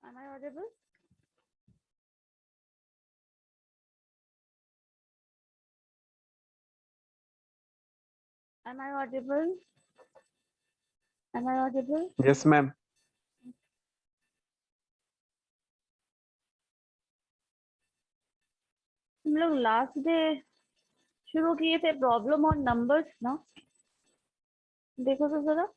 Am I audible? Am I audible? Am I audible? Yes, ma'am. हम लोग last day शुरू किए थे प्रॉब्लम और नंबर्स ना, देखो तो जरा।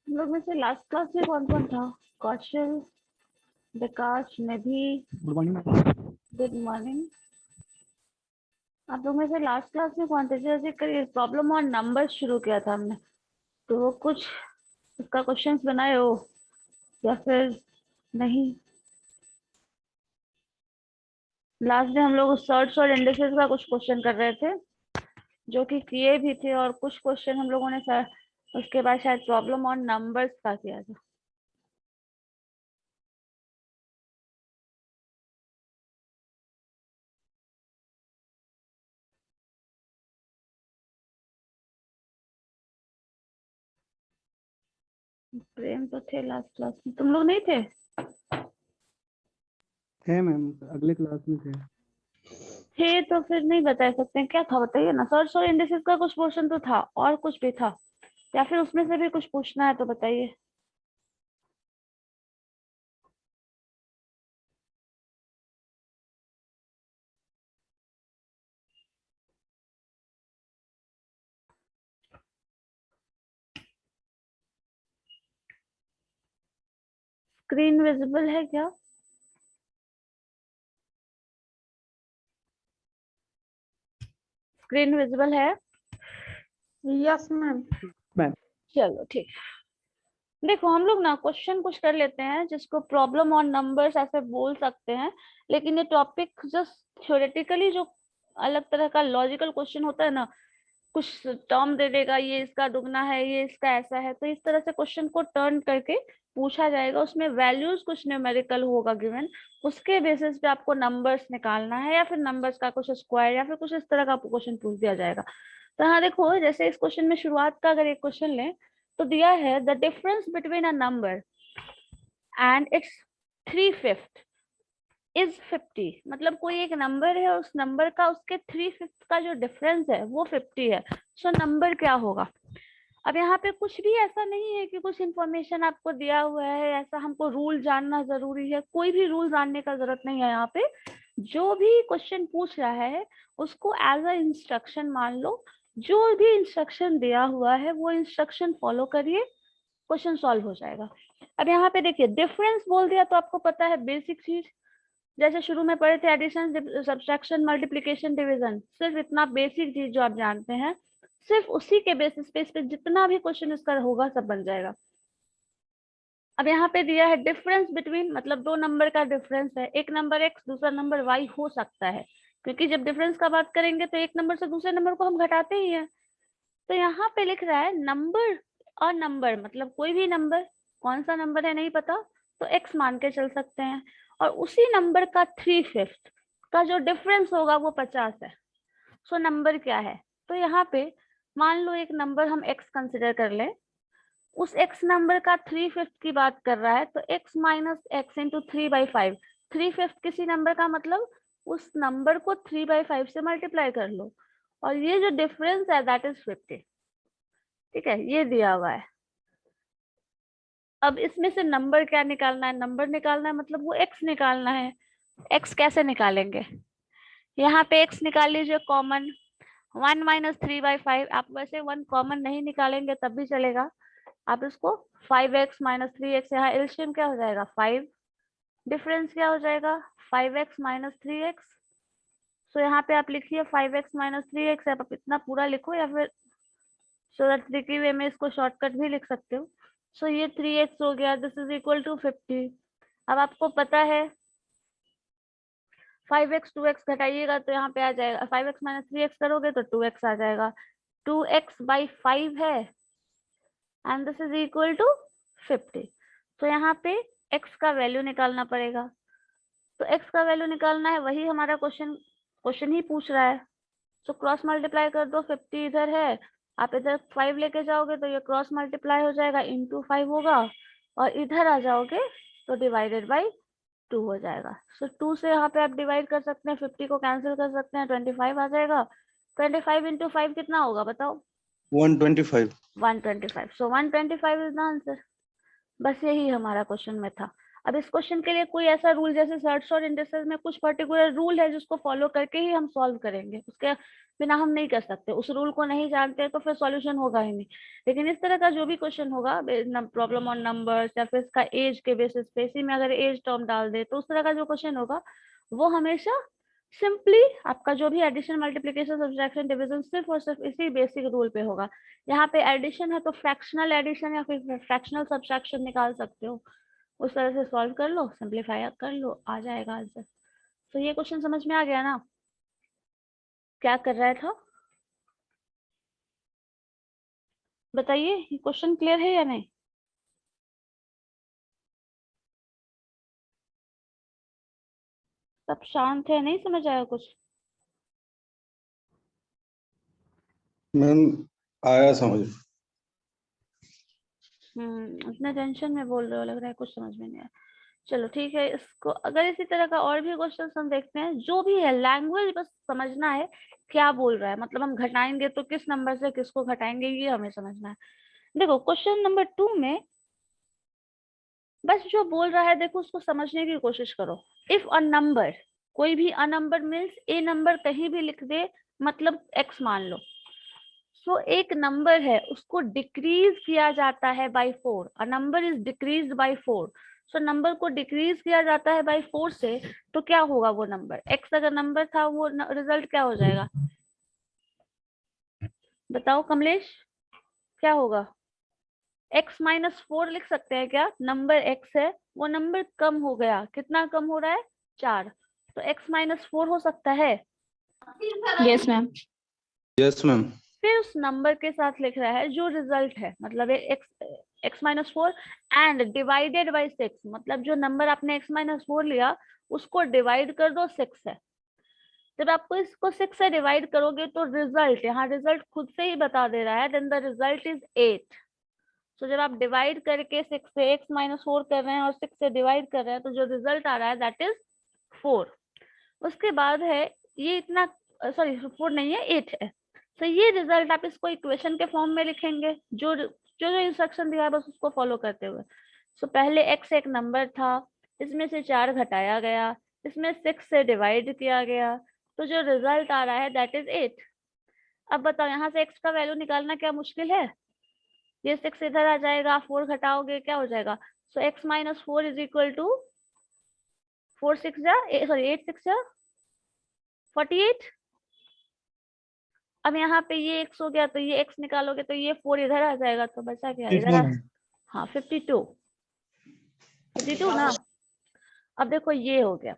हम लोग में से लास्ट क्लास में कौन कौन था? Kaushal, Vikas, Nidhi. Good morning. Good morning. आप लोग में से लास्ट क्लास में कौन थे? जैसे करिए प्रॉब्लम और नंबर शुरू किया था हमने, तो वो कुछ उसका क्वेश्चंस बनाए हो या फिर नहीं? लास्ट डे हम लोग सर्च और इंडिसेस का कुछ क्वेश्चन कर रहे थे, जो कि किए भी थे, और कुछ क्वेश्चन हम लोगों ने उसके बाद शायद प्रॉब्लम और नंबर्स का किया था। प्रेम तो थे लास्ट क्लास में, तुम लोग नहीं थे? थे मैम, अगले क्लास में थे। तो फिर नहीं बता सकते हैं क्या था, बताइए ना। सर्च और इंडिसेस का कुछ पोर्शन तो था, और कुछ भी था, या फिर उसमें से भी कुछ पूछना है तो बताइए। स्क्रीन विजिबल है क्या? स्क्रीन विजिबल है? Yes ma'am. मैम चलो ठीक। देखो हम लोग ना क्वेश्चन कुछ कर लेते हैं जिसको प्रॉब्लम और नंबर्स ऐसे बोल सकते हैं, लेकिन ये टॉपिक जस्ट थ्योरेटिकली जो अलग तरह का लॉजिकल क्वेश्चन होता है ना, कुछ टर्म दे देगा, ये इसका दुगना है, ये इसका ऐसा है, तो इस तरह से क्वेश्चन को टर्न करके पूछा जाएगा। उसमें वैल्यूज कुछ न्यूमेरिकल होगा गिवन, उसके बेसिस पे आपको नंबर्स निकालना है, या फिर नंबर्स का कुछ स्क्वायर या फिर कुछ इस तरह का क्वेश्चन पूछ दिया जाएगा। तो हाँ देखो, जैसे इस क्वेश्चन में शुरुआत का अगर एक क्वेश्चन लें तो दिया है the difference between a number and it's 3/5 is 50। मतलब कोई एक नंबर है, उस नंबर का उसके 3/5 का जो डिफरेंस है वो 50 है। सो नंबर क्या होगा? अब यहाँ पे कुछ भी ऐसा नहीं है कि कुछ इंफॉर्मेशन आपको दिया हुआ है, ऐसा हमको रूल जानना जरूरी है, कोई भी रूल जानने का जरूरत नहीं है। यहाँ पे जो भी क्वेश्चन पूछ रहा है उसको एज अ इंस्ट्रक्शन मान लो, जो भी इंस्ट्रक्शन दिया हुआ है वो इंस्ट्रक्शन फॉलो करिए, क्वेश्चन सॉल्व हो जाएगा। अब यहाँ पे देखिए डिफरेंस बोल दिया तो आपको पता है बेसिक चीज, जैसे शुरू में पढ़े थे एडिशन, सब्ट्रैक्शन, मल्टीप्लिकेशन, डिवीजन, सिर्फ इतना बेसिक चीज जो आप जानते हैं, सिर्फ उसी के बेसिस पे इस पे जितना भी क्वेश्चन इसका होगा सब बन जाएगा। अब यहाँ पे दिया है डिफरेंस बिटवीन, मतलब दो नंबर का डिफरेंस है, एक नंबर एक्स दूसरा नंबर वाई हो सकता है, क्योंकि जब डिफरेंस का बात करेंगे तो एक नंबर से दूसरे नंबर को हम घटाते ही हैं। तो यहाँ पे लिख रहा है नंबर और नंबर, मतलब कोई भी नंबर, कौन सा नंबर है नहीं पता तो एक्स मान के चल सकते हैं, और उसी नंबर का 3/5 का जो डिफरेंस होगा वो 50 है। सो नंबर क्या है? तो यहाँ पे मान लो एक नंबर हम एक्स कंसिडर कर ले, उस एक्स नंबर का 3/5 की बात कर रहा है, तो एक्स माइनस एक्स इंटू 3/5। 3/5 किसी नंबर का मतलब उस नंबर को 3/5 से मल्टीप्लाई कर लो, और ये जो डिफरेंस है दैट इज 50। ठीक है, ये दिया हुआ है। अब इसमें से नंबर क्या निकालना है? नंबर निकालना है मतलब वो एक्स निकालना है। एक्स कैसे निकालेंगे? यहाँ पे एक्स निकाल लीजिए कॉमन, 1 - 3/5। आप वैसे 1 कॉमन नहीं निकालेंगे तब भी चलेगा, आप इसको 5x - 3x, यहाँ एलसीएम क्या हो जाएगा 5, डिफरेंस क्या हो जाएगा 5x - 3x। सो यहाँ पे आप लिखिए 5x - 3x, आप इतना पूरा लिखो या फिर सो दैट ट्रिकी वे में इसको शॉर्टकट भी लिख सकते हो। सो ये 3x हो गया, दिस इज इक्वल टू 50। अब आपको पता है 5x 2x घटाइएगा तो यहाँ पे आ जाएगा, 5x माइनस 3x करोगे तो 2x आ जाएगा। 2x बाई 5 है and this is equal to 50। तो यहाँ पे x का वैल्यू निकालना पड़ेगा। तो x का वैल्यू निकालना है, वही हमारा क्वेश्चन ही पूछ रहा है। तो क्रॉस मल्टीप्लाई कर दो, 50 इधर है, आप इधर 5 लेके जाओगे तो ये क्रॉस मल्टीप्लाई हो जाएगा, इंटू 5 होगा, और इधर आ जाओगे तो डिवाइडेड बाई 2 हो जाएगा। सो 2 से यहाँ पे आप डिवाइड कर सकते हैं, 50 को कैंसिल कर सकते हैं, 25 आ जाएगा। 25 इंटू 5 कितना होगा बताओ? 125। 125। सो 125 इज द आंसर। बस यही हमारा क्वेश्चन में था। अब इस क्वेश्चन के लिए कोई ऐसा रूल, जैसे सर्ट्स और इंडेक्सेस में कुछ पर्टिकुलर रूल है जिसको फॉलो करके ही हम सॉल्व करेंगे, उसके बिना हम नहीं कर सकते। उस रूल को नहीं जानते तो फिर सॉल्यूशन होगा ही नहीं। लेकिन इस तरह का जो भी क्वेश्चन होगा, प्रॉब्लम ऑन नंबर्स या फिर इसका एज के बेसिस पे, इसी में अगर एज टर्म डाल दे तो उस तरह का जो क्वेश्चन होगा वो हमेशा सिंपली आपका जो भी एडिशन, मल्टीप्लिकेशन, सब्ट्रैक्शन, डिवीजन सिर्फ और सिर्फ इसी बेसिक रूल पे होगा। यहाँ पे एडिशन है तो फ्रैक्शनल एडिशन या फिर फ्रैक्शनल सब्ट्रैक्शन निकाल सकते हो, उस तरह से सॉल्व कर लो, सिंपलीफाई कर लो, आ जाएगा आंसर। तो ये क्वेश्चन समझ में आ गया ना क्या कर रहा था? बताइए, ये क्वेश्चन क्लियर है या नहीं? सब शांत है, नहीं समझ आया कुछ? मैम आया समझ। इतना टेंशन में बोल रहे हो, लग रहा है कुछ समझ में नहीं आया। चलो ठीक है, इसको अगर इसी तरह का और भी क्वेश्चन हम देखते हैं, जो भी है लैंग्वेज बस समझना है क्या बोल रहा है, मतलब हम घटाएंगे तो किस नंबर से किसको घटाएंगे ये हमें समझना है। देखो क्वेश्चन नंबर 2 में बस जो बोल रहा है देखो उसको समझने की कोशिश करो। इफ अ नंबर, कोई भी a number means A number कहीं भी लिख दे, मतलब x मान लो। सो एक नंबर है उसको डिक्रीज किया जाता है by 4, a number is decreased by 4। So number को डिक्रीज किया जाता है बाय 4 से, तो क्या होगा वो नंबर? x अगर नंबर था वो रिजल्ट क्या हो जाएगा बताओ कमलेश, क्या होगा? x माइनस 4 लिख सकते हैं क्या? नंबर x है, वो नंबर कम हो गया, कितना कम हो रहा है? 4। तो x माइनस 4 हो सकता है? Yes ma'am. Yes ma'am. फिर उस नंबर के साथ लिख रहा है जो रिजल्ट है, मतलब x minus 4 and divided by 6, मतलब जो नंबर आपने x माइनस 4 लिया उसको डिवाइड कर दो 6 है। जब आपको इसको 6 से डिवाइड करोगे तो रिजल्ट, यहाँ रिजल्ट खुद से ही बता दे रहा है, देन द रिजल्ट इज 8। तो जब आप डिवाइड करके 6 से x माइनस 4 कर रहे हैं और 6 से डिवाइड कर रहे हैं तो जो रिजल्ट आ रहा है दैट इज 4। उसके बाद है ये इतना, सॉरी 4 नहीं है 8 है। तो ये रिजल्ट आप इसको इक्वेशन के फॉर्म में लिखेंगे, जो जो जो इंस्ट्रक्शन दिया है बस उसको फॉलो करते हुए। सो पहले x एक नंबर था, इसमें से 4 घटाया गया, इसमें 6 से डिवाइड किया गया, तो जो रिजल्ट आ रहा है दैट इज 8। अब बताओ यहाँ से x का वैल्यू निकालना क्या मुश्किल है? ये 6 इधर आ जाएगा, 4 घटाओगे क्या हो जाएगा? So x minus 4 is equal to 4 6 जा, सॉरी 8 6 जा 48। अब यहाँ पे ये x हो गया तो ये x निकालोगे तो ये 4 इधर आ जाएगा, तो बचा क्या इधर? हाँ 52 ना। अब देखो ये हो गया,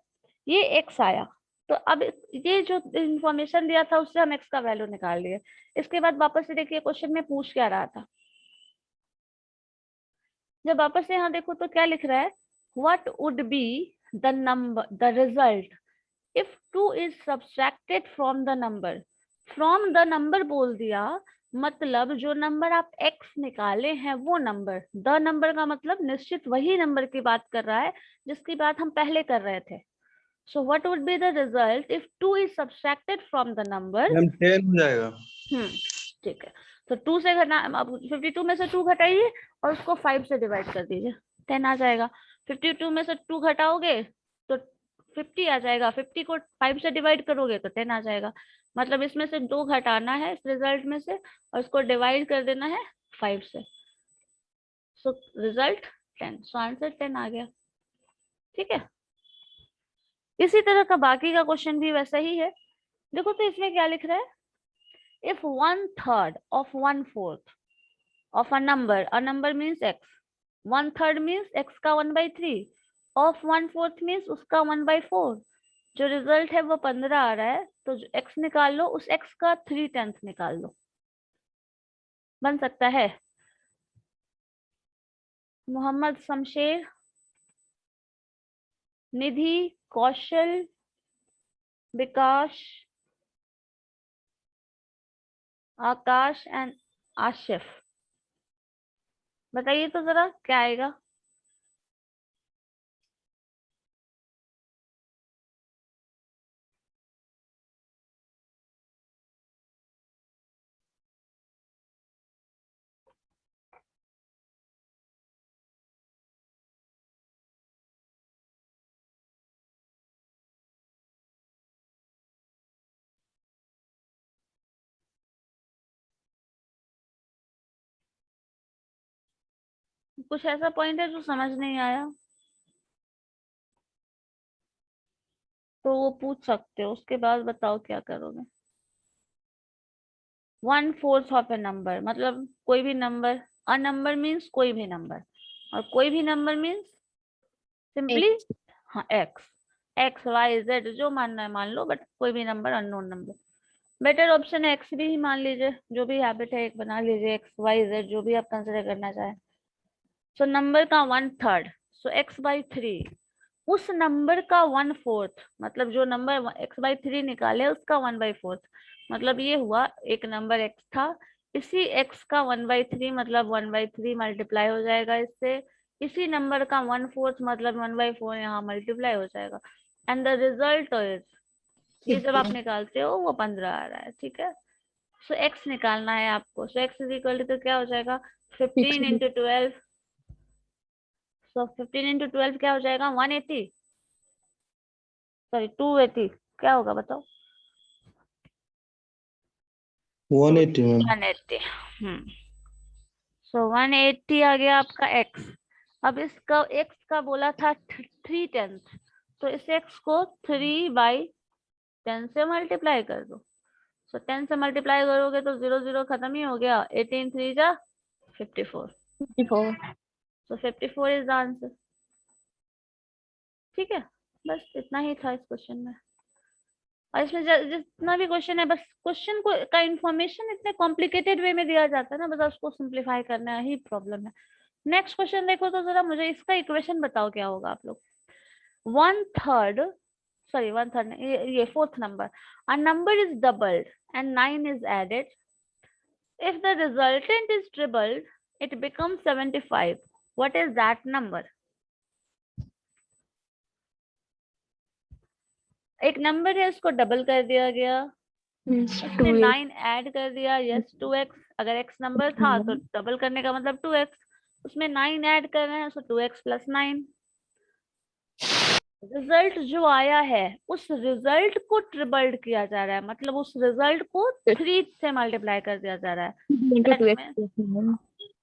ये x आया, तो अब ये जो इंफॉर्मेशन दिया था उससे हम x का वैल्यू निकाल लिए। इसके बाद वापस से देखिए क्वेश्चन में पूछ क्या रहा था। जब वापस से यहाँ देखो तो क्या लिख रहा है, what would be the number, the result if 2 is subtracted from the number. From the number बोल दिया, मतलब जो नंबर आप x निकाले हैं वो नंबर, द नंबर का मतलब निश्चित वही नंबर की बात कर रहा है जिसकी बात हम पहले कर रहे थे। So what would be the result if 2 is subtracted from the number? Ma'am 10 हो जाएगा। ठीक है, तो 2 से घटा, अब 52 में से 2 घटाइए और उसको 5 से डिवाइड कर दीजिए, 10 आ जाएगा। 52 में से 2 घटाओगे तो 50 आ जाएगा, 50 को 5 से डिवाइड करोगे तो 10 आ जाएगा। मतलब इसमें से 2 घटाना है इस रिजल्ट में से और इसको डिवाइड कर देना है 5 से। सो रिजल्ट 10, सो आंसर 10 आ गया। ठीक है, इसी तरह का बाकी का क्वेश्चन भी वैसा ही है। देखो तो इसमें क्या लिख रहा है, if 1/3 of 1/4 of a number means x, 1/3 means x का 1/3, of 1/4 means उसका 1/4, जो रिजल्ट है वो 15 आ रहा है, तो x निकाल लो, उस x का 3/10 निकाल लो। बन सकता है? मोहम्मद शमशेर, निधि, कौशल, विकास, आकाश एंड आशिफ, बताइए तो जरा क्या आएगा। कुछ ऐसा पॉइंट है जो समझ नहीं आया तो वो पूछ सकते हो, उसके बाद बताओ क्या करोगे। 1/4 ऑफ ए नंबर मतलब कोई भी नंबर, अ नंबर मीन्स कोई भी नंबर, और कोई भी नंबर मीन्स सिंपली हाँ एक्स वाई जेड जो मानना है मान लो, बट कोई भी number, unknown number. Better option है एक्स भी ही मान लीजिए, जो भी हैबिट है एक बना लीजिए, एक्स वाई जेड जो भी आप कंसिडर करना चाहें। सो नंबर का 1/3, सो x/3, उस नंबर का 1/4 मतलब जो नंबर x/3 निकाले उसका 1/4, मतलब ये हुआ एक नंबर x था, इसी x का 1/3 मतलब 1/3 मल्टीप्लाई हो जाएगा इससे, इसी नंबर का 1/4 मतलब 1/4 यहाँ मल्टीप्लाई हो जाएगा, एंड द रिजल्ट इज, ये जब आप निकालते हो वो 15 आ रहा है, ठीक है। सो x निकालना है आपको, सो x इज इक्वल टू, तो क्या हो जाएगा 15 इंटू 12, सो 15 इंटू 12 क्या हो जाएगा 180, सॉरी 280, क्या होगा बताओ। 180 मैम। 180, सो 180 आ गया आपका x। अब इसका x का बोला था 3/10, तो इस x को 3/10 से मल्टीप्लाई कर दो। सो 10 से मल्टीप्लाई करोगे तो 0 0 खत्म ही हो गया, 18 3 जा 54, सो 54 इज द आंसर। ठीक है, बस इतना ही था इस क्वेश्चन में। और इसमें जितना भी क्वेश्चन है, बस क्वेश्चन को का इंफॉर्मेशन इतने कॉम्प्लिकेटेड वे में दिया जाता है ना, बस उसको सिंप्लीफाई करना ही प्रॉब्लम है। नेक्स्ट क्वेश्चन देखो तो जरा मुझे इसका इक्वेशन बताओ क्या होगा आप लोग। 1/3, सॉरी 1/3 ये 4th number, a number is doubled and 9 is added, if the resultant is tripled it becomes 75, what is that number? एक नंबर है उसको डबल कर दिया गया, उसमें 9 ऐड कर दिया, यस 2x, अगर x नंबर था तो डबल करने का मतलब 2x, उसमें 9 ऐड कर रहे हैं सो 2x + 9। रिजल्ट जो आया है उस रिजल्ट को ट्रिपल्ड किया जा रहा है, मतलब उस रिजल्ट को 3 से मल्टीप्लाई कर दिया जा रहा है,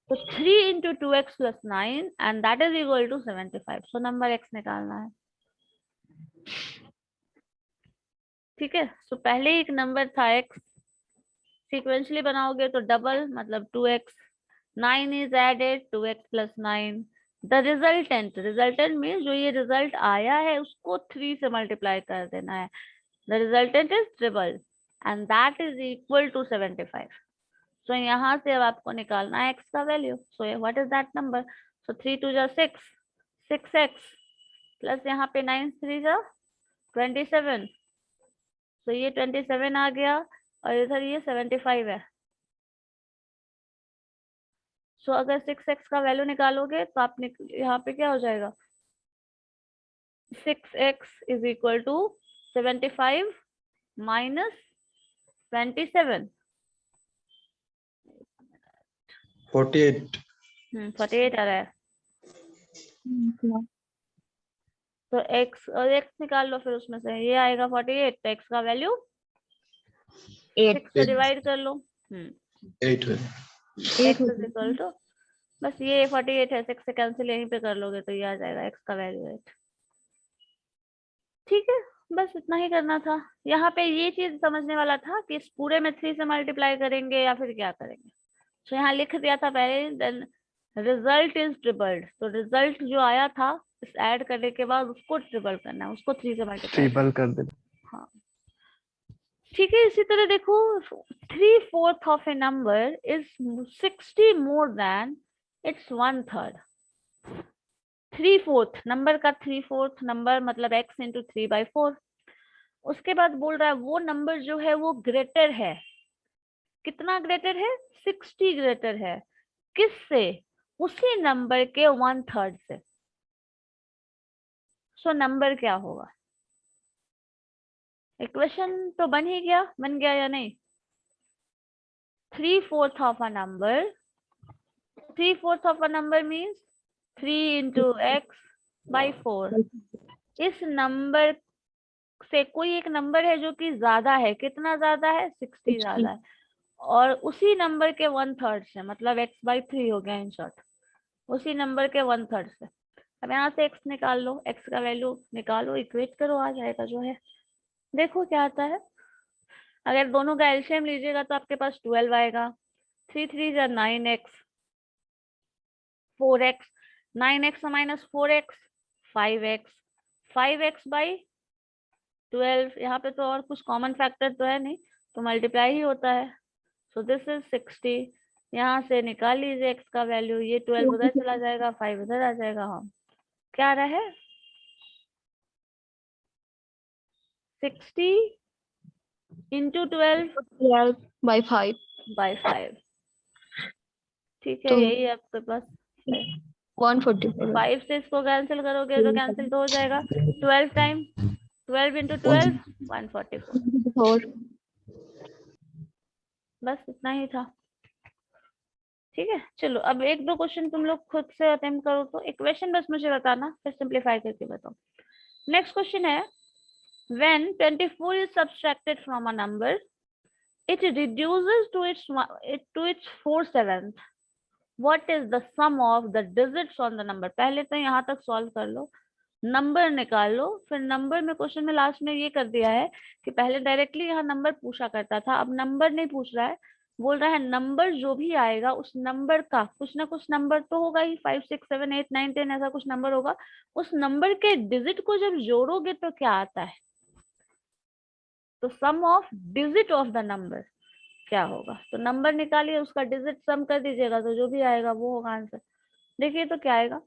तो 3 into 2x + 9 and that is equal to 75, so number x निकालना है। ठीक है, सो पहले एक नंबर था x, सीक्वेंशियली बनाओगे तो डबल मतलब 2x, 9 is added, 2x + 9, the resultant means जो ये रिजल्ट आया है उसको 3 से मल्टीप्लाई कर देना है, the resultant is triple and that is equal to 75। So यहाँ से अब आपको निकालना है x का value, so what is that number, so 3 2 जा 6, 6x प्लस यहाँ पे 9 3 जा 27, तो ये 27 आ गया और इधर ये 75 है। सो अगर 6x का वैल्यू निकालोगे तो आप यहाँ पे क्या हो जाएगा, 6x is equal to 75 minus 27, 48 48 आ रहा है, तो x और x निकाल लो फिर उसमें से, ये आएगा 48, तो x का वैल्यू 6 से डिवाइड कर लो, 8 है। x इज इक्वल टू, बस ये 48 है, 6 से कैंसिल यहीं पे कर लोगे तो ये आ जाएगा x का वैल्यू 8। ठीक है, बस इतना ही करना था। यहाँ पे ये चीज समझने वाला था कि इस पूरे में 3 से मल्टीप्लाई करेंगे या फिर क्या करेंगे। तो यहाँ लिख दिया था पहले, देन रिजल्ट इज ट्रिपल्ड, तो रिजल्ट जो आया था इस ऐड करने के बाद उसको ट्रिपल करना है, उसको 3 से मल्टीप्लाई ट्रिपल कर देना। हाँ ठीक है। इसी तरह देखो 3/4 of A number is 60 more than it's 1/3। 3/4 number का 3/4 नंबर मतलब x इंटू 3/4। उसके बाद बोल रहा है वो नंबर जो है वो ग्रेटर है, कितना ग्रेटर है, 60 ग्रेटर है, किससे, उसी नंबर के 1/3 से। सो नंबर क्या होगा। इक्वेशन तो बन ही गया, बन गया या नहीं। 3/4 of a number, 3/4 of a number means 3 into x/4। इस नंबर से कोई एक नंबर है जो कि ज्यादा है, कितना ज्यादा है, 60 ज्यादा है, और उसी नंबर के 1/3 से, मतलब x/3 हो गया इन शॉर्ट, उसी नंबर के 1/3 से। अब यहाँ से x निकाल लो, x का वैल्यू निकालो, इक्वेट करो, आ जाएगा जो है। देखो क्या आता है। अगर दोनों का एलसीएम लीजिएगा तो आपके पास 12 आएगा। 3 3 जा 9x, 4x, 9x minus 4x 5x, 5x/12। यहाँ पे तो और कुछ कॉमन फैक्टर तो है नहीं, तो मल्टीप्लाई ही होता है। So this is 60। यहाँ से निकाल लीजिए x का वैल्यू, ये 12 उधर चला जाएगा, 5 उधर आ जाएगा। हाँ क्या आ रहा है, 60 इंटू 12/5 ठीक है, तो यही आपके पास है। 144 5 से इसको कैंसिल करोगे तो कैंसिल तो हो जाएगा। 12 टाइम 12 इंटू 12 144। 4 बस इतना ही था। ठीक है चलो, अब एक दो क्वेश्चन तुम लोग खुद से अटेम्प्ट करो, तो इक्वेशन बस मुझे बताना, फिर सिंप्लीफाई करके बताओ। नेक्स्ट क्वेश्चन है, when 24 is subtracted from a number, it reduces to its 4/7। what is the sum of the digits on the number। पहले तो यहाँ तक सॉल्व कर लो, नंबर निकाल लो, फिर नंबर में क्वेश्चन में लास्ट में ये कर दिया है कि पहले डायरेक्टली यहाँ नंबर पूछा करता था, अब नंबर नहीं पूछ रहा है, बोल रहा है नंबर जो भी आएगा उस नंबर का कुछ ना कुछ नंबर तो होगा ही, 5 6 7 8 9 10 ऐसा कुछ नंबर होगा, उस नंबर के डिजिट को जब जोड़ोगे तो क्या आता है, तो sum of digit of the number क्या होगा। तो नंबर निकालिए, उसका डिजिट सम कर दीजिएगा, तो जो भी आएगा वो होगा आंसर। देखिए तो क्या आएगा।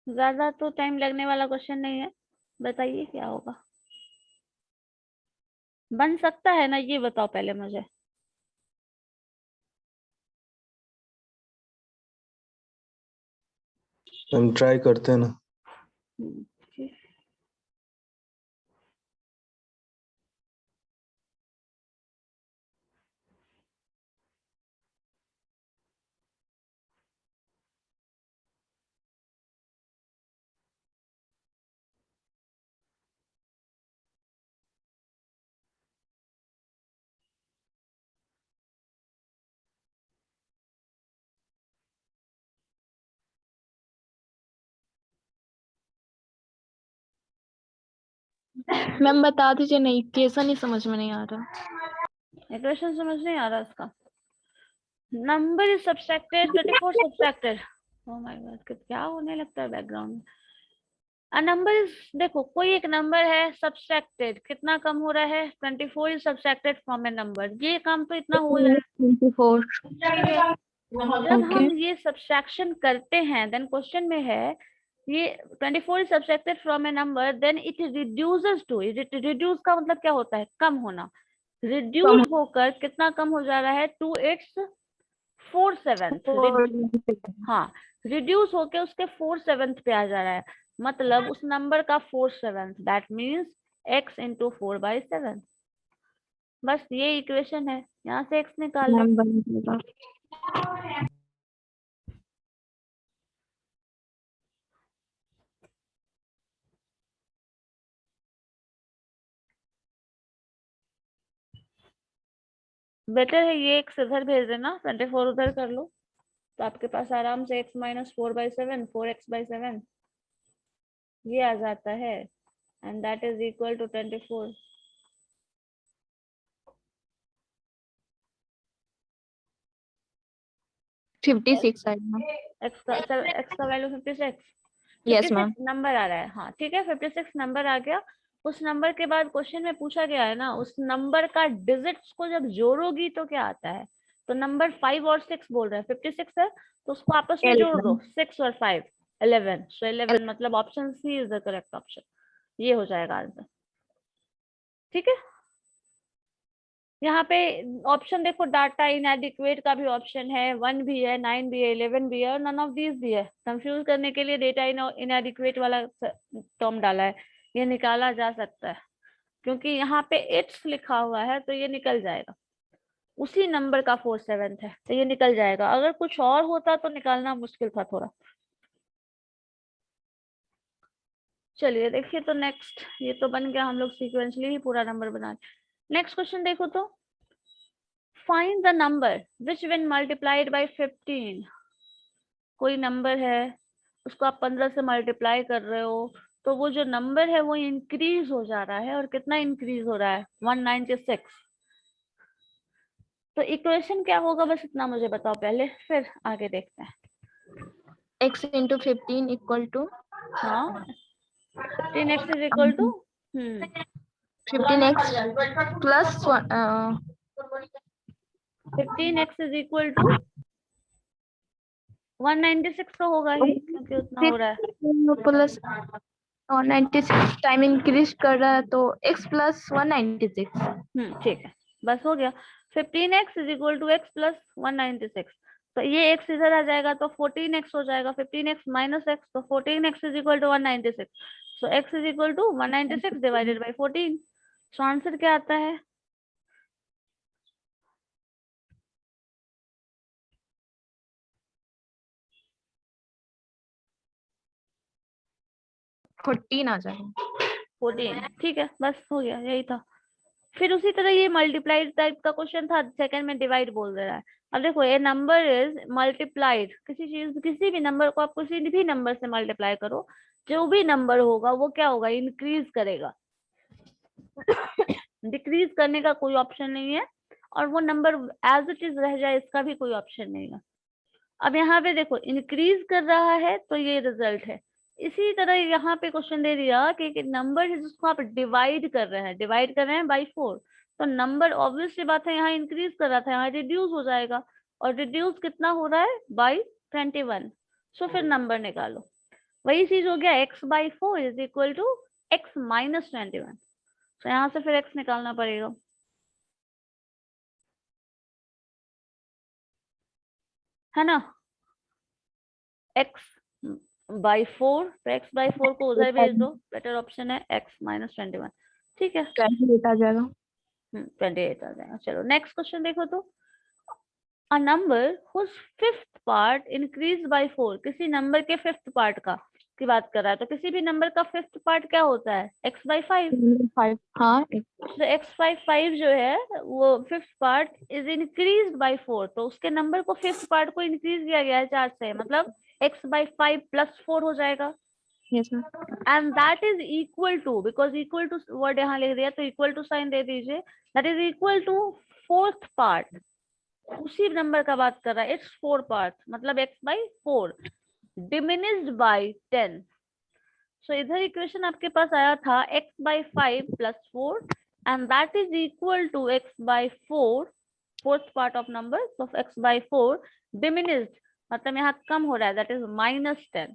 ज्यादा तो टाइम लगने वाला क्वेश्चन नहीं है, बताइए क्या होगा। बन सकता है ना, ये बताओ पहले मुझे। हम ट्राई करते हैं ना। ठीक। मैम बता दीजिए, नहीं कैसा नहीं समझ में नहीं आ रहा। इक्वेशन समझ नहीं आ रहा इसका। Number is subtracted, 24 subtracted, oh my God क्या होने लगता है बैकग्राउंड में। अ नंबर इज, देखो कोई एक नंबर है सब्ट्रैक्टेड, कितना कम हो रहा है, 24 is subtracted from A number, ये काम तो इतना हो रहा है। 24 ठीक है, जब ओके हम ये सब्ट्रैक्शन करते हैं देन क्वेश्चन में है ये 24 is subtracted from a number then it reduces to, reduce का मतलब क्या होता है, कम होना, रिड्यूस होकर कितना कम हो जा रहा है, टू इट्स 4/7। हाँ रिड्यूस होके उसके 4/7 पे आ जा रहा है, मतलब उस नंबर का 4/7, दैट मीन्स x इंटू 4/7। बस ये इक्वेशन है, यहाँ से x निकाल लो। मैम बन जाएगा। बेटर है ये x इधर भेज देना, 24 उधर कर लो, तो आपके पास आराम से x माइनस 4/7, 4x/7 ये आ जाता है, and that is equal to 24। 56 आएगा। x का वैल्यू 56। Yes ma'am. 56 नंबर आ रहा है, हाँ ठीक है, 56 नंबर आ गया। उस नंबर के बाद क्वेश्चन में पूछा गया है ना, उस नंबर का डिजिट्स को जब जोड़ोगी तो क्या आता है, तो नंबर 5 और 6 बोल रहा है, 56 है तो उसको आपस में जोड़ दो, 6 और 5 11, सो 11 मतलब option C is the correct option, ये हो जाएगा आंसर। ठीक है, यहाँ पे ऑप्शन देखो, डाटा इनएडिक्वेट का भी ऑप्शन है, 1 भी है, 9 भी है, 11 भी है, और नन ऑफ दीज भी है। कंफ्यूज करने के लिए डेटा इनएडिक्वेट वाला टर्म डाला है, ये निकाला जा सकता है क्योंकि यहाँ पे इट्स लिखा हुआ है तो ये निकल जाएगा, उसी नंबर का 4/7 है तो ये निकल जाएगा। अगर कुछ और होता तो निकालना मुश्किल था थोड़ा। चलिए देखिए, तो नेक्स्ट, ये तो बन गया, हम लोग सीक्वेंसली ही पूरा नंबर बना। नेक्स्ट क्वेश्चन देखो तो, find the number which when multiplied by 15, कोई नंबर है उसको आप 15 से मल्टीप्लाई कर रहे हो तो वो जो नंबर है वो इंक्रीज हो जा रहा है, और कितना इंक्रीज हो रहा है, 196। तो इक्वेशन क्या होगा, बस इतना मुझे बताओ पहले, फिर आगे देखते हैं। x into 15 equal to हाँ, 15x is equal to 15x plus 15x is equal to 196 तो होगा ही क्योंकि उतना हो रहा है। प्लस 96 टाइम इंक्रीज कर रहा है तो x plus 196। ठीक है, बस हो गया। 15x is equal to x plus 196, तो ये x इधर आ जाएगा तो 14x हो जाएगा, 15x माइनस x, तो 14x is equal to 196, so x is equal to 196 divided by 14। So answer क्या आता है, 14 आ जाएगा। 14। ठीक है, बस हो गया, यही था। फिर उसी तरह ये मल्टीप्लाइड टाइप का क्वेश्चन था, सेकंड में डिवाइड बोल दे रहा है। अब देखो, ये नंबर इज मल्टीप्लाइड, किसी चीज, किसी भी नंबर को आप किसी भी नंबर से मल्टीप्लाई करो, जो भी नंबर होगा वो क्या होगा, इंक्रीज करेगा, डिक्रीज करने का कोई ऑप्शन नहीं है, और वो नंबर एज इट इज रह जाए इसका भी कोई ऑप्शन नहीं है। अब यहाँ पे देखो, इंक्रीज कर रहा है तो ये रिजल्ट है। इसी तरह यहाँ पे क्वेश्चन दे दिया कि एक नंबर है जिसको आप डिवाइड कर रहे हैं, डिवाइड कर रहे हैं बाई 4, तो नंबर ऑब्वियस सी बात है यहाँ इंक्रीज कर रहा था, यहाँ रिड्यूस हो जाएगा, और रिड्यूस कितना हो रहा है, बाई 21। सो फिर नंबर निकालो, वही चीज हो गया, x/4 is equal to x minus 21। तो यहाँ से फिर x निकालना पड़ेगा, है ना, x/4, तो x/4 को उधर भेज दो, बेटर ऑप्शन है x माइनस 21। ठीक है, 28 आ जाएगा। 28 आ जाएगा। चलो नेक्स्ट क्वेश्चन देखो तो, a number whose fifth part increased by 4, किसी नंबर के फिफ्थ पार्ट का की बात कर रहा है, तो किसी भी नंबर का फिफ्थ पार्ट क्या होता है, x/5। 5 हाँ। तो x/5 जो है वो fifth part is increased by 4, तो उसके नंबर को फिफ्थ पार्ट को इंक्रीज किया गया है 4 से, मतलब x/5 प्लस 4 हो जाएगा, yes ma'am. And that is equal to, because equal to word यहाँ लिख दिया तो इक्वल टू साइन दे दीजिए, that is equal to fourth part, उसी नंबर का बात कर रहा है, इट्स 4 पार्ट, मतलब x/4 डिमिनिश्ड बाय 10। सो इधर इक्वेशन आपके पास आया था x/5 प्लस 4, and that is equal to x/4 fourth part of number, so x/4 diminished मतलब यहाँ कम हो रहा है, दैट इज -10।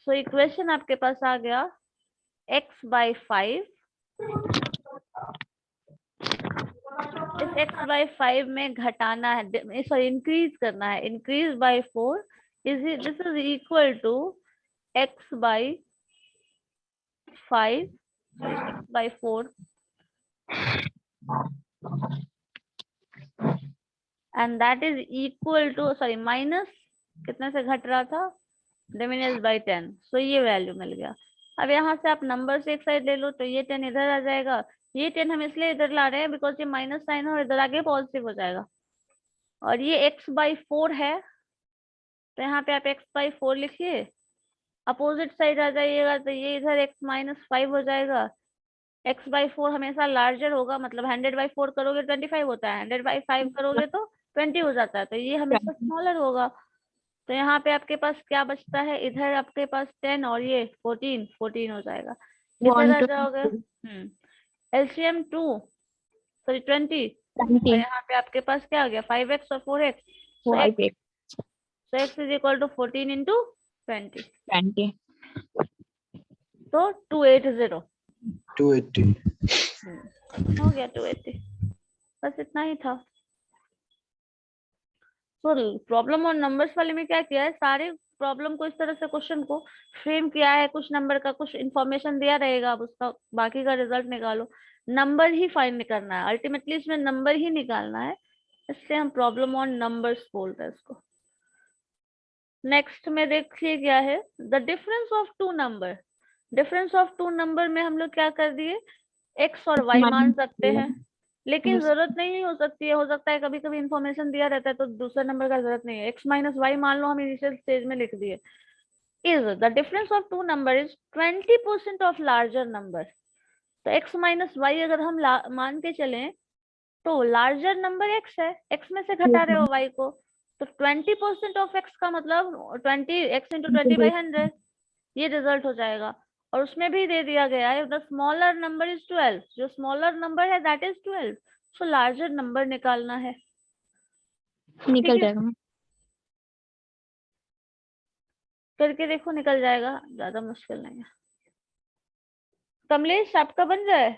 सो इक्वेशन आपके पास आ गया x/5, इस x/5 में घटाना है, सॉरी इंक्रीज करना है, increase by 4 is this is equal to x/5 x/4, and that is equal to, sorry minus कितने से घट रहा था, डिमिनिश बाय 10, सो ये वैल्यू मिल गया। अब यहाँ से आप नंबर से एक साइड ले लो तो ये 10 इधर आ जाएगा, ये 10 हम इसलिए इधर ला रहे हैं बिकॉज ये माइनस साइन है और इधर आगे पॉजिटिव हो जाएगा, और ये x/4 है तो यहाँ पे आप x/4 लिखिए, अपोजिट साइड आ जाइएगा तो ये इधर x-5 हो जाएगा। x/4 हमेशा लार्जर होगा, मतलब 100/4 करोगे 25 होता है, 100/5 करोगे तो 20 हो जाता है, तो ये हमेशा स्मॉलर होगा। तो यहाँ पे आपके पास क्या बचता है, इधर आपके पास 10 और ये 14 हो जाएगा। इधर आ जाओगे, LCM 2 सॉरी 20, और यहाँ पे आपके पास क्या आ गया 5x और 4x, so x is equal to 14 into 20, तो 280 280 हो गया 280, बस इतना ही था। तो प्रॉब्लम और नंबर्स वाले में क्या किया है, सारे प्रॉब्लम को इस तरह से क्वेश्चन को फ्रेम किया है, कुछ नंबर का कुछ इंफॉर्मेशन दिया रहेगा, अब उसका बाकी का रिजल्ट निकालो, नंबर ही फाइंड करना है, अल्टीमेटली इसमें नंबर ही निकालना है, इसलिए हम प्रॉब्लम ऑन नंबर्स बोलते हैं इसको। नेक्स्ट में देखिए क्या है, the difference of two number. Difference of two number में हम लोग क्या कर दिए, x और y मान सकते हैं, लेकिन जरूरत नहीं हो सकती है, हो सकता है कभी कभी इंफॉर्मेशन दिया रहता है तो दूसरा नंबर का जरूरत नहीं है, x माइनस वाई मान लो हम इनिशियल स्टेज में लिख दिए। Is the difference of two number is 20% of larger number. तो x माइनस वाई अगर हम मान के चलें तो लार्जर नंबर x है, x में से घटा रहे हो y को, तो 20% ऑफ x का मतलब 20x इंटू 20/100, ये रिजल्ट हो जाएगा। और उसमें भी दे दिया गया है द स्मॉलर नंबर इज 12, जो स्मॉलर नंबर है that is 12, so larger number निकालना है। निकल जाएगा, करके देखो निकल जाएगा, ज्यादा मुश्किल नहीं है। कमलेश आपका बन जाए,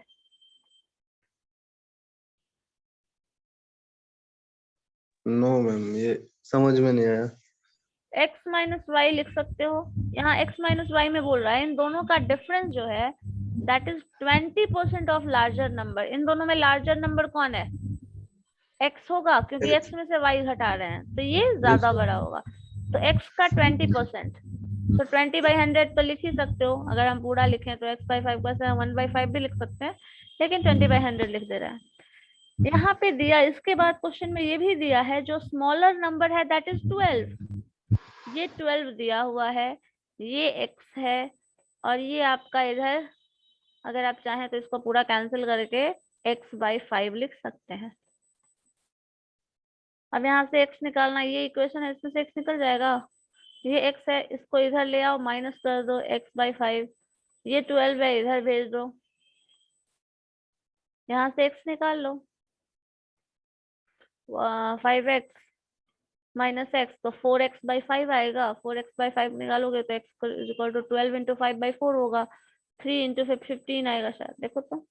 नो मैम, ये समझ में नहीं आया। x माइनस वाई लिख सकते हो, यहाँ x माइनस वाई में बोल रहा है इन दोनों का डिफरेंस जो है that is 20% of larger number. इन दोनों में लार्जर नंबर कौन है, x होगा, क्योंकि x में से y घटा रहे हैं तो ये ज्यादा बड़ा होगा, तो x का 20%, तो 20/100 तो लिख ही सकते हो, अगर हम पूरा लिखें तो x/5 का 1/5 भी लिख सकते हैं, लेकिन 20/100 लिख दे रहे हैं। यहाँ पे दिया, इसके बाद क्वेश्चन में ये भी दिया है जो स्मॉलर नंबर है दैट इज 12, ये 12 दिया हुआ है, ये x है, और ये आपका इधर अगर आप चाहें तो इसको पूरा कैंसिल करके x/5 लिख सकते हैं। अब यहाँ से x निकालना, ये इक्वेशन है, इसमें से x निकल जाएगा, ये x है, इसको इधर ले आओ, माइनस कर दो x/5, ये 12 है, इधर भेज दो, यहाँ से x निकाल लो, 5x माइनस x, तो 4x/5 आएगा, 4x/5 निकालोगे तो x इक्वल टू 12 इंटू 5/4 होगा, 3 इंटू 15 आएगा शायद, देखो तो।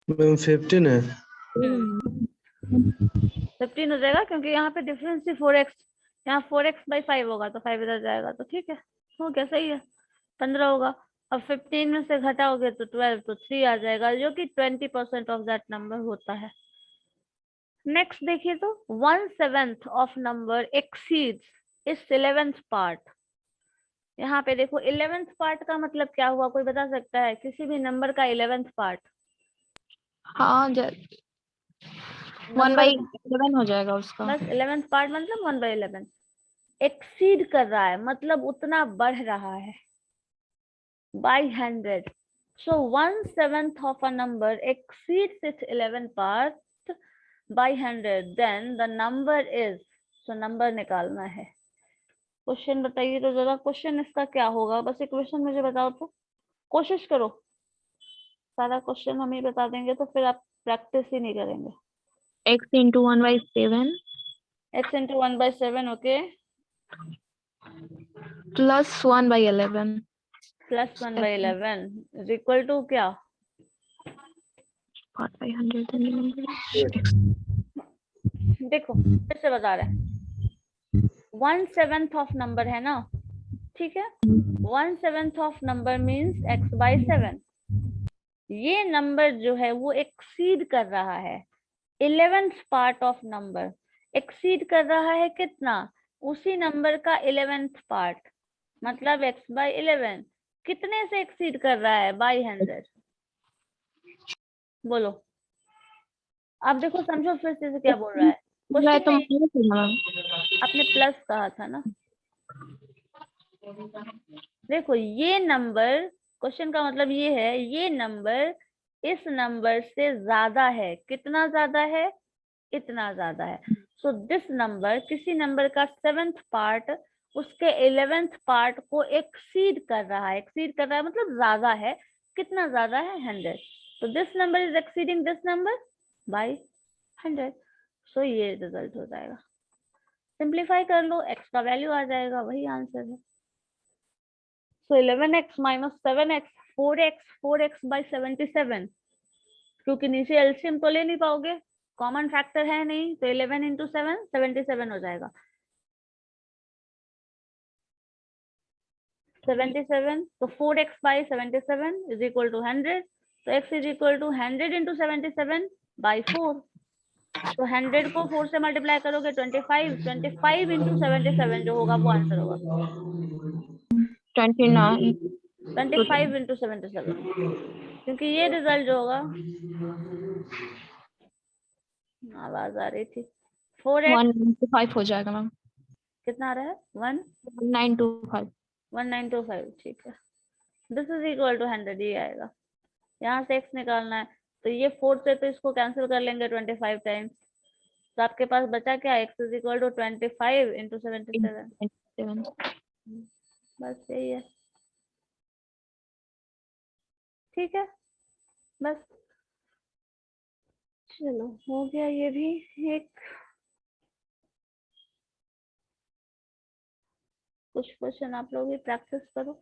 मैम 15 है। 15 हो जाएगा, क्योंकि यहाँ पे डिफरेंस ही 4x, यहाँ 4x/5 होगा तो 5 इधर जाएगा, तो ठीक है, हो गया, सही है, 15 होगा। अब 15 में से घटाओगे तो 12, तो 3 आ जाएगा, जो कि 20% ऑफ दैट नंबर होता है। नेक्स्ट देखिए तो 1/7 ऑफ नंबर एक्सीड्स इस 11th पार्ट। यहाँ पे देखो 11th पार्ट का मतलब क्या हुआ, कोई बता सकता है, किसी भी नंबर का 11th पार्ट? हाँ 1/11 हो जाएगा उसका, बस 11th पार्ट मतलब 1/11, एक्सीड कर रहा है मतलब उतना बढ़ रहा है, by 100, so 1/7 of a number exceeds its 11th part by 100, then the number is, so number निकालना है। क्वेश्चन बताइए तो जरा, क्वेश्चन इसका क्या होगा, बस एक क्वेश्चन मुझे बताओ तो, कोशिश करो, सारा क्वेश्चन हम ही बता देंगे तो फिर आप प्रैक्टिस ही नहीं करेंगे। x into 1/7 x into 1/7, okay, plus 1/11 +1/11 is equal to क्या? Part by 100 and number देखो फिर से बता रहे हैं, 1/7 ऑफ नंबर है ना, ठीक है, 1/7 ऑफ नंबर मीन्स x/7। ये नंबर जो है वो एक्सीड कर रहा है 11th part of number. Exceed कर रहा है कितना? उसी नंबर का 11th पार्ट, मतलब x/11 कितने से एक्सीड कर रहा है? बाय 100। बोलो, आप देखो, समझो फिर से क्या बोल रहा है है तो क्वेश्चन में। minus है मैम। आपने प्लस कहा था ना, देखो ये नंबर, क्वेश्चन का मतलब ये है, ये नंबर इस नंबर से ज्यादा है। कितना ज्यादा है? इतना ज्यादा है। सो दिस नंबर, किसी नंबर का 7th पार्ट उसके 11th पार्ट को एक्सीड कर रहा है। एक्सीड कर रहा है मतलब ज्यादा है। कितना ज्यादा है? 100। तो this number is exceeding this number by 100। सो ये रिजल्ट हो जाएगा। सिंप्लीफाई कर लो, x का वैल्यू आ जाएगा, वही आंसर है। सो 11x - 7x, 4x by 77। क्योंकि नीचे एलसीएम तो ले नहीं पाओगे, कॉमन फैक्टर है नहीं, तो 11 × 7 77 हो जाएगा। 77, तो 4x by 77 is equal to 100। तो x is equal to 100 × 77 by 4। तो 100 को 4 से मल्टीप्लाई करोगे 25, 25 × 77 जो होगा वो आंसर होगा। 29 25 × 77, क्योंकि ये रिजल्ट जो होगा, आवाज आ रही थी, 4x 195 हो जाएगा मैम। कितना आ रहा है? 1925। 1925, ठीक है। दिस इज इक्वल टू 100, ये आएगा। यहाँ से x निकालना है, तो ये 4 से तो इसको कैंसिल कर लेंगे 25 टाइम्स। तो आपके पास बचा क्या? x is equal to 25 × 77। बस यही है, ठीक है, बस। चलो हो गया ये भी एक। कुछ क्वेश्चन आप लोग भी प्रैक्टिस करो।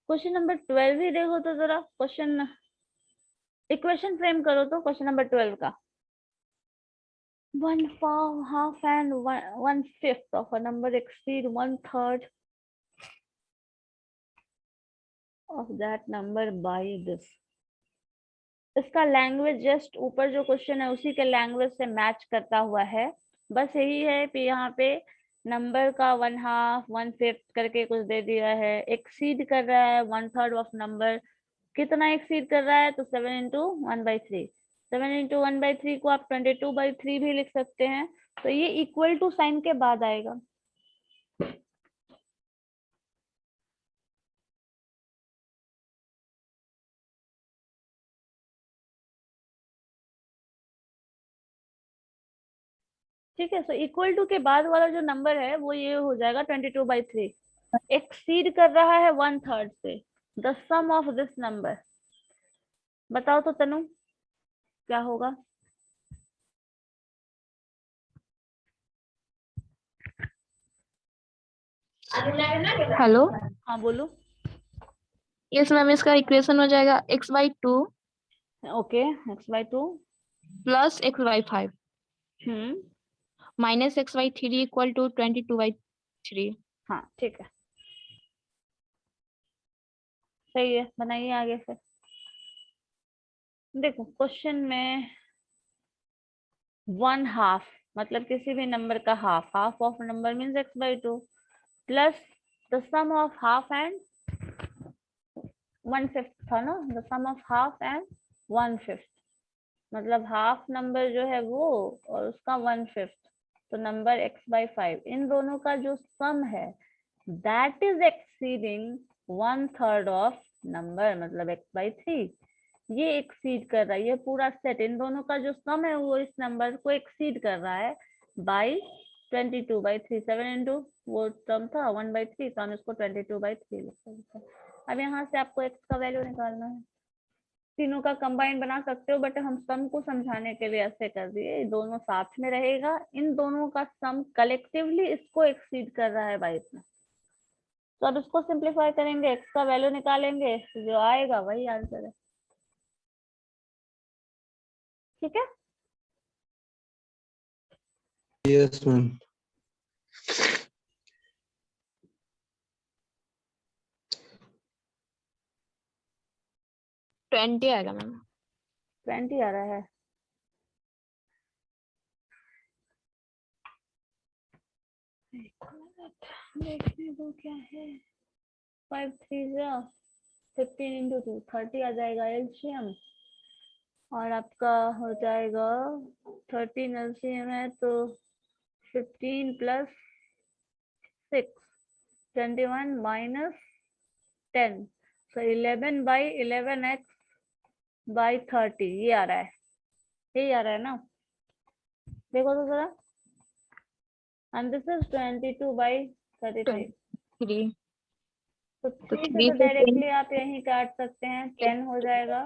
क्वेश्चन नंबर 12 ही देखो तो जरा, क्वेश्चन इक्वेशन फ्रेम करो तो क्वेश्चन नंबर 12 का। 1/4, half and 1/5 of a number exceed 1/3 of that number by this। इसका लैंग्वेज जस्ट ऊपर जो क्वेश्चन है उसी के लैंग्वेज से मैच करता हुआ है। बस यही है कि यहाँ पे नंबर का 1/2, 1/5 करके कुछ दे दिया है। एक्सीड कर रहा है 1/3 ऑफ नंबर। कितना एक्सीड कर रहा है? तो 7 × 1/3। 7 × 1/3 को आप 22/3 भी लिख सकते हैं। तो ये इक्वल टू साइन के बाद आएगा। ठीक है, सो इक्वल टू के बाद वाला जो नंबर है वो ये हो जाएगा 22/3। एक्सीड कर रहा है 1/3 से। The sum of this number, बताओ तो तनु क्या होगा? हेलो। हाँ बोलो। यस मैम, इसका इक्वेशन हो जाएगा x/2 okay, x/2 plus x/5 minus x/3 equal to 22/3। हाँ ठीक है, सही है, बनाइए आगे फिर। देखो क्वेश्चन में 1/2 मतलब किसी भी नंबर का half, half of number means x/2 plus the sum of half and 1/5 था ना, the sum of half and 1/5 मतलब हाफ नंबर जो है वो और उसका 1/5, तो नंबर x/5, इन दोनों का जो सम है that is exceeding 1/3 of number मतलब x/3। ये एक्सीड कर रहा है, ये पूरा सेट इन दोनों का जो सम है वो इस नंबर को एक्सीड कर रहा है बाय 22/3। 7 × वो टर्म था 1/3, तो हम इसको 22/3 लिख सकते हैं। अब यहाँ से आपको x का वैल्यू निकालना है। तीनों का कंबाइन बना सकते हो, बट हम सम को समझाने के लिए ऐसे कर दिए, दोनों साथ में रहेगा। इन दोनों का सम कलेक्टिवली इसको एक्सीड कर रहा है बाय इतना। तो अब इसको सिंप्लीफाई करेंगे, x का वैल्यू निकालेंगे, जो आएगा वही आंसर है। ठीक है, यस मैम। 20 आएगा मैम। 20 आ रहा है। एक मिनट, देखने दो क्या है। 5 3 15 into 2 30 आ जाएगा एलसीएम, और आपका हो जाएगा 13 एलसीएम है तो 15 + 6 21 - 10, so 11/11x/30 ये आ रहा है, यही आ रहा है ना, देखो तो जरा। And this is 22/33। 3 तो तो 3 से 3 तो से 10 डायरेक्टली आप यहीं काट सकते हैं, 10 हो जाएगा।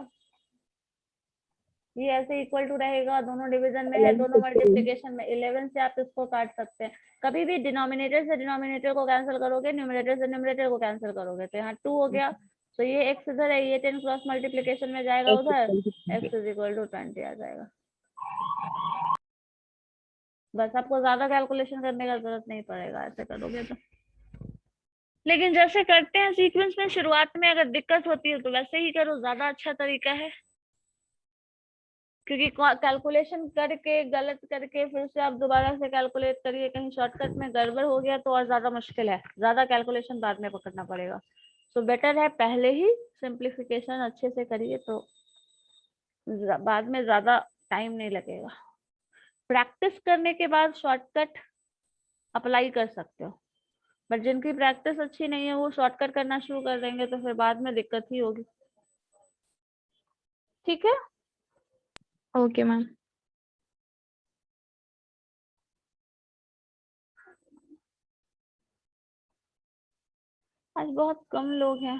ये ऐसे इक्वल टू रहेगा, दोनों डिवीजन में है, दोनों 11 से 3 मल्टीप्लिकेशन में। 11 से आप इसको काट सकते हैं। कभी भी डिनोमिनेटर से डिनोमिनेटर को कैंसिल करोगे, न्यूमरेटर से न्यूमरेटर को कैंसिल करोगे, तो यहाँ 2 हो गया। तो ये x इधर है, ये 10 क्रॉस मल्टीप्लिकेशन में जाएगा x उधर, equal to x 20। = 20 आ जाएगा। बस आपको ज्यादा कैलकुलेशन करने का जरूरत नहीं पड़ेगा ऐसे करोगे तो। लेकिन जैसे करते हैं सीक्वेंस में, शुरुआत में अगर दिक्कत होती है तो वैसे ही करो, ज्यादा अच्छा तरीका है। क्योंकि कैलकुलेशन करके गलत करके फिर से आप दोबारा से कैलकुलेट करिए, कहीं शॉर्टकट में गड़बड़ हो गया तो और ज्यादा मुश्किल है, ज्यादा कैलकुलेशन बाद में पकड़ना पड़ेगा। तो बेटर है पहले ही सिंप्लीफिकेशन अच्छे से करिए, तो बाद में ज्यादा टाइम नहीं लगेगा। प्रैक्टिस करने के बाद शॉर्टकट अप्लाई कर सकते हो, बट जिनकी प्रैक्टिस अच्छी नहीं है वो शॉर्टकट करना शुरू कर देंगे तो फिर बाद में दिक्कत ही होगी। ठीक है, ओके मैम। आज बहुत कम लोग हैं।